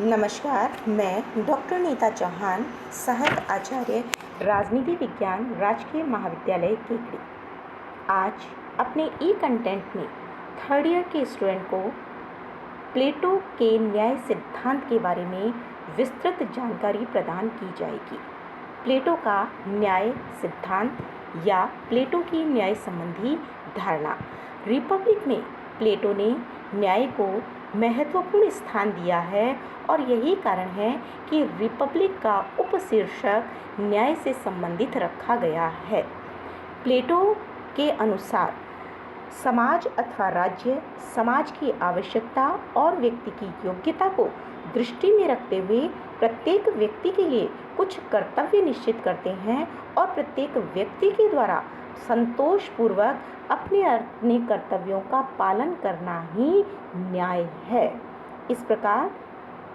नमस्कार, मैं डॉक्टर नीता चौहान, सहायक आचार्य राजनीति विज्ञान राजकीय महाविद्यालय केकड़ी। आज अपने ई कंटेंट में थर्ड ईयर के स्टूडेंट को प्लेटो के न्याय सिद्धांत के बारे में विस्तृत जानकारी प्रदान की जाएगी। प्लेटो का न्याय सिद्धांत या प्लेटो की न्याय संबंधी धारणा। रिपब्लिक में प्लेटो ने न्याय को महत्वपूर्ण स्थान दिया है और यही कारण है कि रिपब्लिक का उपशीर्षक न्याय से संबंधित रखा गया है। प्लेटो के अनुसार समाज अथवा राज्य समाज की आवश्यकता और व्यक्ति की योग्यता को दृष्टि में रखते हुए प्रत्येक व्यक्ति के लिए कुछ कर्तव्य निश्चित करते हैं और प्रत्येक व्यक्ति के द्वारा संतोषपूर्वक अपने कर्तव्यों का पालन करना ही न्याय है। इस प्रकार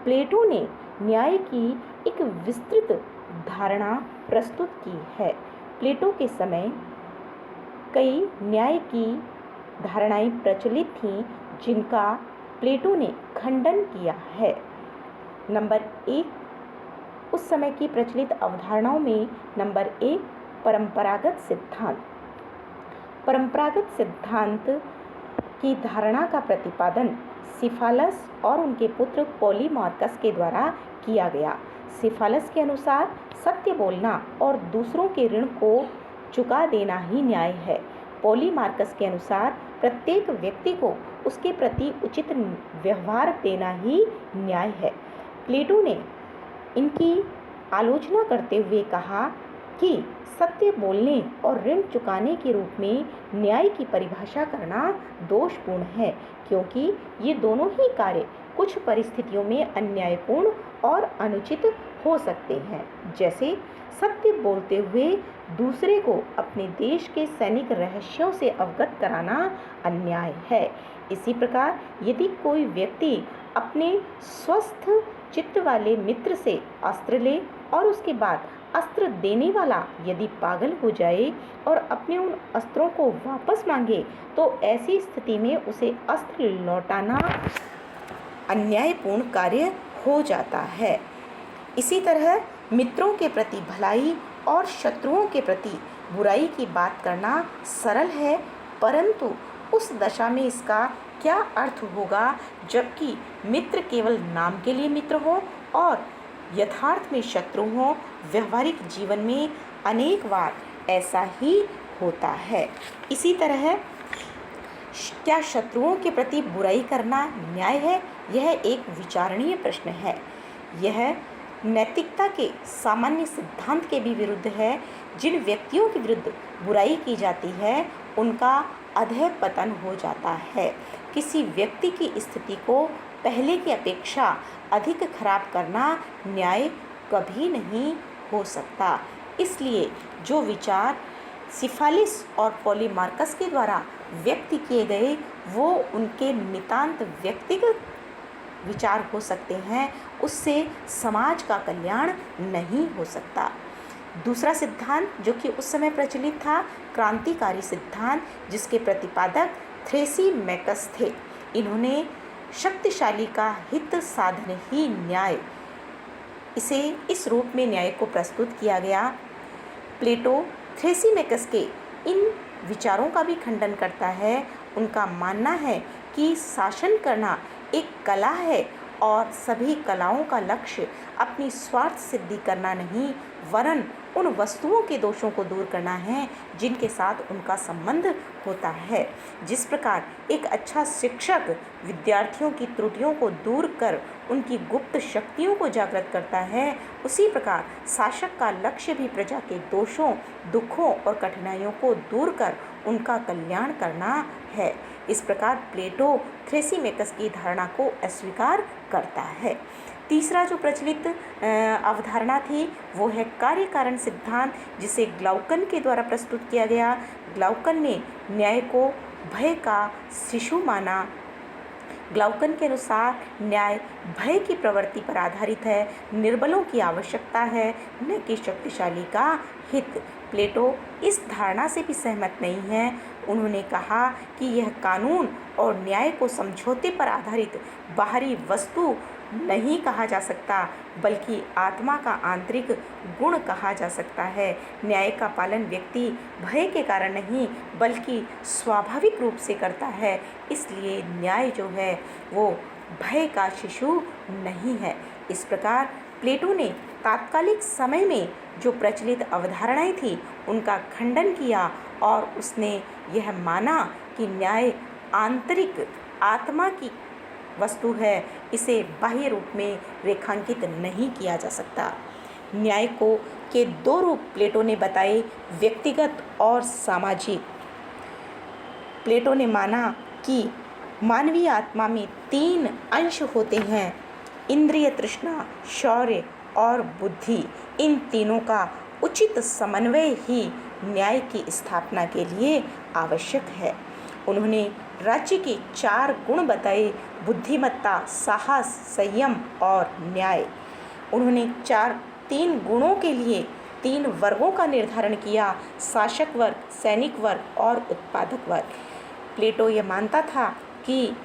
प्लेटो ने न्याय की एक विस्तृत धारणा प्रस्तुत की है। प्लेटो के समय कई न्याय की धारणाएं प्रचलित थीं जिनका प्लेटो ने खंडन किया है। नंबर 1 उस समय की प्रचलित अवधारणाओं में नंबर 1 परंपरागत सिद्धांत। परंपरागत सिद्धांत की धारणा का प्रतिपादन सिफालस और उनके पुत्र पॉलीमार्कस के द्वारा किया गया। सिफालस के अनुसार सत्य बोलना और दूसरों के ऋण को चुका देना ही न्याय है। पॉलीमार्कस के अनुसार प्रत्येक व्यक्ति को उसके प्रति उचित व्यवहार देना ही न्याय है। प्लेटो ने इनकी आलोचना करते हुए कहा कि सत्य बोलने और ऋण चुकाने के रूप में न्याय की परिभाषा करना दोषपूर्ण है, क्योंकि ये दोनों ही कार्य कुछ परिस्थितियों में अन्यायपूर्ण और अनुचित हो सकते हैं। जैसे सत्य बोलते हुए दूसरे को अपने देश के सैनिक रहस्यों से अवगत कराना अन्याय है। इसी प्रकार यदि कोई व्यक्ति अपने स्वस्थ चित्त वाले मित्र से अस्त्र ले और उसके बाद अस्त्र देने वाला यदि पागल हो जाए और अपने उन अस्त्रों को वापस मांगे तो ऐसी स्थिति में उसे अस्त्र लौटाना अन्यायपूर्ण कार्य हो जाता है। इसी तरह मित्रों के प्रति भलाई और शत्रुओं के प्रति बुराई की बात करना सरल है, परंतु उस दशा में इसका क्या अर्थ होगा जबकि मित्र केवल नाम के लिए मित्र हो और यथार्थ में शत्रु हो। व्यवहारिक जीवन में अनेक बार ऐसा ही होता है। इसी तरह क्या शत्रुओं के प्रति बुराई करना न्याय है? यह एक विचारणीय प्रश्न है। यह नैतिकता के सामान्य सिद्धांत के भी विरुद्ध है। जिन व्यक्तियों के विरुद्ध बुराई की जाती है उनका अधः पतन हो जाता है। किसी व्यक्ति की स्थिति को पहले की अपेक्षा अधिक खराब करना न्याय कभी नहीं हो सकता। इसलिए जो विचार सिफालिस और पॉलीमार्कस के द्वारा व्यक्त किए गए वो उनके नितांत व्यक्तिगत विचार हो सकते हैं, उससे समाज का कल्याण नहीं हो सकता। दूसरा सिद्धांत जो कि उस समय प्रचलित था, क्रांतिकारी सिद्धांत, जिसके प्रतिपादक थ्रेसीमैकस थे। इन्होंने शक्तिशाली का हित साधन ही न्याय, इसे इस रूप में न्याय को प्रस्तुत किया गया। प्लेटो थ्रेसीमैकस के इन विचारों का भी खंडन करता है। उनका मानना है कि शासन करना एक कला है और सभी कलाओं का लक्ष्य अपनी स्वार्थ सिद्धि करना नहीं वरन उन वस्तुओं के दोषों को दूर करना है जिनके साथ उनका संबंध होता है। जिस प्रकार एक अच्छा शिक्षक विद्यार्थियों की त्रुटियों को दूर कर उनकी गुप्त शक्तियों को जागृत करता है, उसी प्रकार शासक का लक्ष्य भी प्रजा के दोषों, दुखों और कठिनाइयों को दूर कर उनका कल्याण करना है। इस प्रकार प्लेटो थ्रेसीमैकस की धारणा को अस्वीकार करता है। तीसरा जो प्रचलित अवधारणा थी वो है कार्य कारण सिद्धांत, जिसे ग्लाउकन के द्वारा प्रस्तुत किया गया। ग्लाउकन ने न्याय को भय का शिशु माना। ग्लाउकन के अनुसार न्याय भय की प्रवृत्ति पर आधारित है, निर्बलों की आवश्यकता है न कि शक्तिशाली का हित। प्लेटो इस धारणा से भी सहमत नहीं है। उन्होंने कहा कि यह कानून और न्याय को समझौते पर आधारित बाहरी वस्तु नहीं कहा जा सकता, बल्कि आत्मा का आंतरिक गुण कहा जा सकता है। न्याय का पालन व्यक्ति भय के कारण नहीं, बल्कि स्वाभाविक रूप से करता है। इसलिए न्याय जो है वो भय का शिशु नहीं है। इस प्रकार प्लेटो ने तात्कालिक समय में जो प्रचलित अवधारणाएं थी उनका खंडन किया और उसने यह माना कि न्याय आंतरिक आत्मा की वस्तु है, इसे बाह्य रूप में रेखांकित नहीं किया जा सकता। न्याय को के दो रूप प्लेटो ने बताए, व्यक्तिगत और सामाजिक। प्लेटो ने माना कि मानवीय आत्मा में 3 अंश होते हैं, इंद्रिय तृष्णा, शौर्य और बुद्धि। इन तीनों का उचित समन्वय ही न्याय की स्थापना के लिए आवश्यक है। उन्होंने राज्य के 4 गुण बताए, बुद्धिमत्ता, साहस, संयम और न्याय। उन्होंने 3 गुणों के लिए 3 वर्गों का निर्धारण किया, शासक वर्ग, सैनिक वर्ग और उत्पादक वर्ग। प्लेटो यह मानता था कि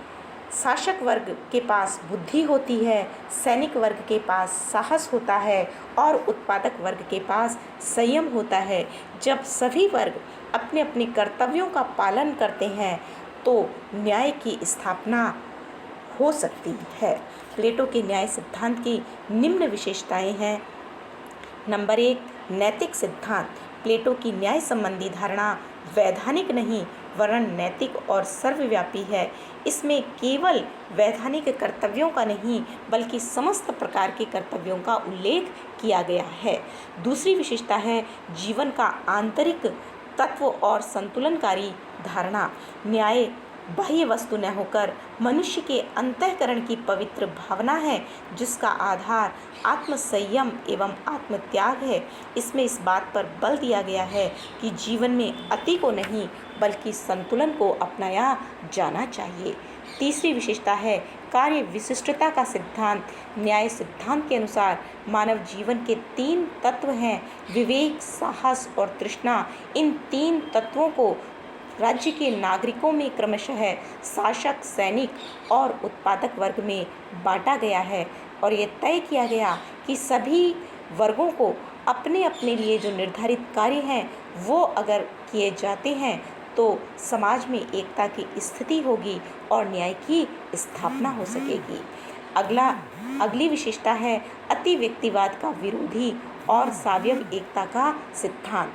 शासक वर्ग के पास बुद्धि होती है, सैनिक वर्ग के पास साहस होता है और उत्पादक वर्ग के पास संयम होता है। जब सभी वर्ग अपने अपने कर्तव्यों का पालन करते हैं तो न्याय की स्थापना हो सकती है। प्लेटो के न्याय सिद्धांत की निम्न विशेषताएं हैं। नंबर 1, नैतिक सिद्धांत। प्लेटो की न्याय संबंधी धारणा वैधानिक नहीं वरन नैतिक और सर्वव्यापी है। इसमें केवल वैधानिक कर्तव्यों का नहीं बल्कि समस्त प्रकार के कर्तव्यों का उल्लेख किया गया है। दूसरी विशेषता है जीवन का आंतरिक तत्व और संतुलनकारी धारणा। न्याय बाह्य वस्तु न होकर मनुष्य के अंतःकरण की पवित्र भावना है, जिसका आधार आत्मसंयम एवं आत्मत्याग है। इसमें इस बात पर बल दिया गया है कि जीवन में अति को नहीं बल्कि संतुलन को अपनाया जाना चाहिए। तीसरी विशेषता है कार्य विशिष्टता का सिद्धांत। न्याय सिद्धांत के अनुसार मानव जीवन के 3 तत्व हैं, विवेक, साहस और तृष्णा। इन 3 तत्वों को राज्य के नागरिकों में क्रमशः शासक, सैनिक और उत्पादक वर्ग में बांटा गया है और ये तय किया गया कि सभी वर्गों को अपने अपने लिए जो निर्धारित कार्य हैं वो अगर किए जाते हैं तो समाज में एकता की स्थिति होगी और न्याय की स्थापना हो सकेगी। अगली विशेषता है अति व्यक्तिवाद का विरोधी और सावयव एकता का सिद्धांत।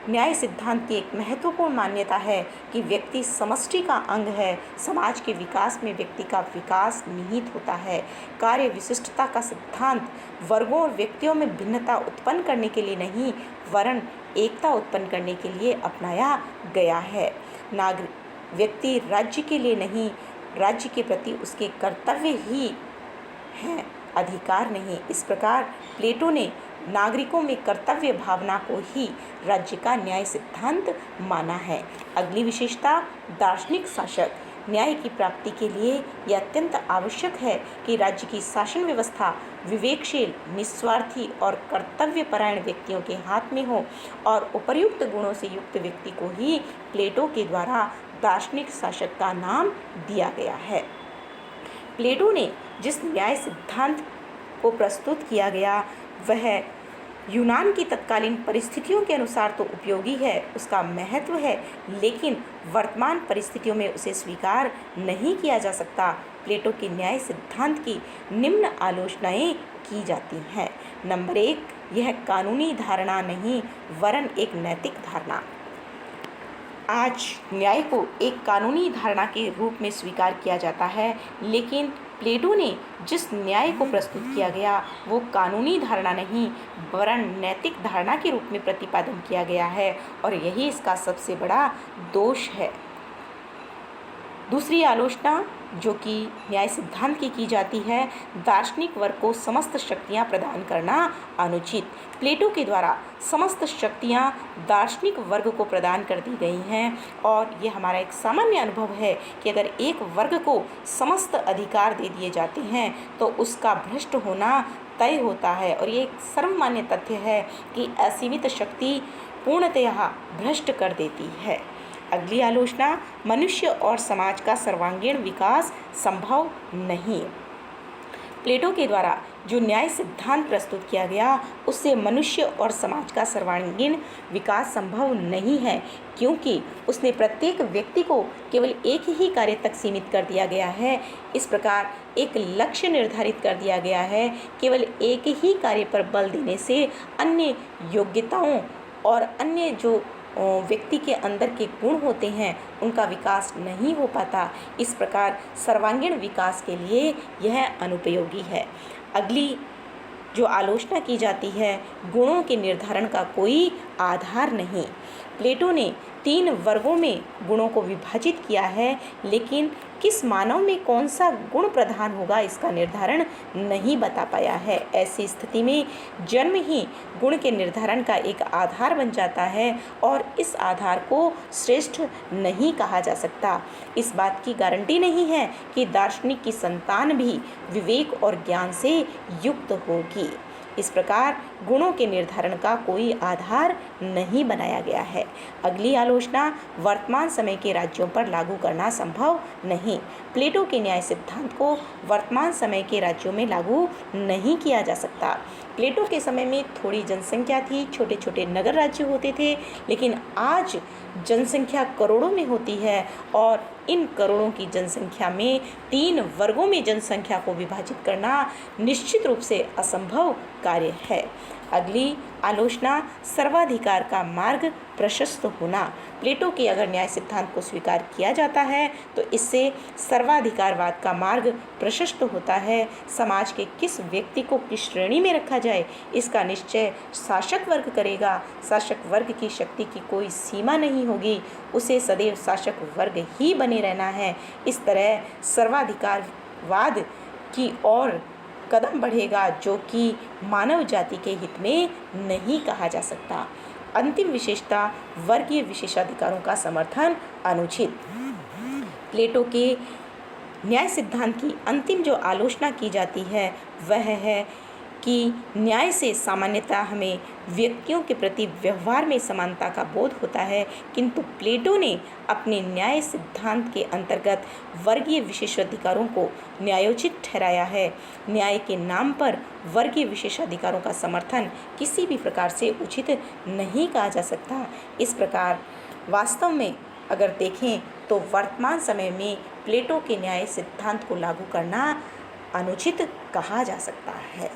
न्याय सिद्धांत की एक महत्वपूर्ण मान्यता है कि व्यक्ति समष्टि का अंग है। समाज के विकास में व्यक्ति का विकास निहित होता है। कार्य विशिष्टता का सिद्धांत वर्गों और व्यक्तियों में भिन्नता उत्पन्न करने के लिए नहीं वरन एकता उत्पन्न करने के लिए अपनाया गया है। व्यक्ति राज्य के लिए नहीं, राज्य के प्रति उसके कर्तव्य ही हैं, अधिकार नहीं। इस प्रकार प्लेटो ने नागरिकों में कर्तव्य भावना को ही राज्य का न्याय सिद्धांत माना है। अगली विशेषता दार्शनिक शासक। न्याय की प्राप्ति के लिए यह अत्यंत आवश्यक है कि राज्य की शासन व्यवस्था विवेकशील, निस्वार्थी और कर्तव्यपरायण व्यक्तियों के हाथ में हो और उपर्युक्त गुणों से युक्त व्यक्ति को ही प्लेटो के द्वारा दार्शनिक शासक का नाम दिया गया है। प्लेटो ने जिस न्याय सिद्धांत को प्रस्तुत किया गया वह यूनान की तत्कालीन परिस्थितियों के अनुसार तो उपयोगी है, उसका महत्व है, लेकिन वर्तमान परिस्थितियों में उसे स्वीकार नहीं किया जा सकता। प्लेटो के न्याय सिद्धांत की निम्न आलोचनाएं की जाती हैं। नंबर 1, यह कानूनी धारणा नहीं वरन एक नैतिक धारणा। आज न्याय को एक कानूनी धारणा के रूप में स्वीकार किया जाता है, लेकिन प्लेटो ने जिस न्याय को प्रस्तुत किया गया वो कानूनी धारणा नहीं वरन नैतिक धारणा के रूप में प्रतिपादन किया गया है और यही इसका सबसे बड़ा दोष है। दूसरी आलोचना जो कि न्याय सिद्धांत की जाती है, दार्शनिक वर्ग को समस्त शक्तियां प्रदान करना अनुचित। प्लेटो के द्वारा समस्त शक्तियां दार्शनिक वर्ग को प्रदान कर दी गई हैं और ये हमारा एक सामान्य अनुभव है कि अगर एक वर्ग को समस्त अधिकार दे दिए जाते हैं तो उसका भ्रष्ट होना तय होता है और ये एक सर्वमान्य तथ्य है कि असीमित शक्ति पूर्णतः भ्रष्ट कर देती है। अगली आलोचना, मनुष्य और समाज का सर्वांगीण विकास संभव नहीं। प्लेटो के द्वारा जो न्याय सिद्धांत प्रस्तुत किया गया उससे मनुष्य और समाज का सर्वांगीण विकास संभव नहीं है, क्योंकि उसने प्रत्येक व्यक्ति को केवल एक ही कार्य तक सीमित कर दिया गया है। इस प्रकार एक लक्ष्य निर्धारित कर दिया गया है। केवल एक ही कार्य पर बल देने से अन्य योग्यताओं और अन्य जो व्यक्ति के अंदर के गुण होते हैं उनका विकास नहीं हो पाता। इस प्रकार सर्वांगीण विकास के लिए यह अनुपयोगी है। अगली जो आलोचना की जाती है, गुणों के निर्धारण का कोई आधार नहीं। प्लेटो ने 3 वर्गों में गुणों को विभाजित किया है, लेकिन किस मानव में कौन सा गुण प्रधान होगा इसका निर्धारण नहीं बता पाया है। ऐसी स्थिति में जन्म ही गुण के निर्धारण का एक आधार बन जाता है और इस आधार को श्रेष्ठ नहीं कहा जा सकता। इस बात की गारंटी नहीं है कि दार्शनिक की संतान भी विवेक और ज्ञान से युक्त होगी। इस प्रकार गुणों के निर्धारण का कोई आधार नहीं बनाया गया है। अगली आलोचना, वर्तमान समय के राज्यों पर लागू करना संभव नहीं। प्लेटो के न्याय सिद्धांत को वर्तमान समय के राज्यों में लागू नहीं किया जा सकता। प्लेटो के समय में थोड़ी जनसंख्या थी, छोटे छोटे नगर राज्य होते थे, लेकिन आज जनसंख्या करोड़ों में होती है और इन करोड़ों की जनसंख्या में 3 वर्गों में जनसंख्या को विभाजित करना निश्चित रूप से असंभव कार्य है। अगली आलोचना, सर्वाधिकार का मार्ग प्रशस्त होना। प्लेटो के अगर न्याय सिद्धांत को स्वीकार किया जाता है तो इससे सर्वाधिकारवाद का मार्ग प्रशस्त होता है। समाज के किस व्यक्ति को किस श्रेणी में रखा जाए इसका निश्चय शासक वर्ग करेगा। शासक वर्ग की शक्ति की कोई सीमा नहीं होगी, उसे सदैव शासक वर्ग ही बने रहना है। इस तरह सर्वाधिकारवाद की ओर कदम बढ़ेगा, जो कि मानव जाति के हित में नहीं कहा जा सकता। अंतिम विशेषता, वर्गीय विशेषाधिकारों का समर्थन अनुचित। प्लेटो के न्याय सिद्धांत की अंतिम जो आलोचना की जाती है वह है कि न्याय से सामान्यतः हमें व्यक्तियों के प्रति व्यवहार में समानता का बोध होता है, किंतु प्लेटो ने अपने न्याय सिद्धांत के अंतर्गत वर्गीय विशेषाधिकारों को न्यायोचित ठहराया है। न्याय के नाम पर वर्गीय विशेषाधिकारों का समर्थन किसी भी प्रकार से उचित नहीं कहा जा सकता। इस प्रकार वास्तव में अगर देखें तो वर्तमान समय में प्लेटो के न्याय सिद्धांत को लागू करना अनुचित कहा जा सकता है।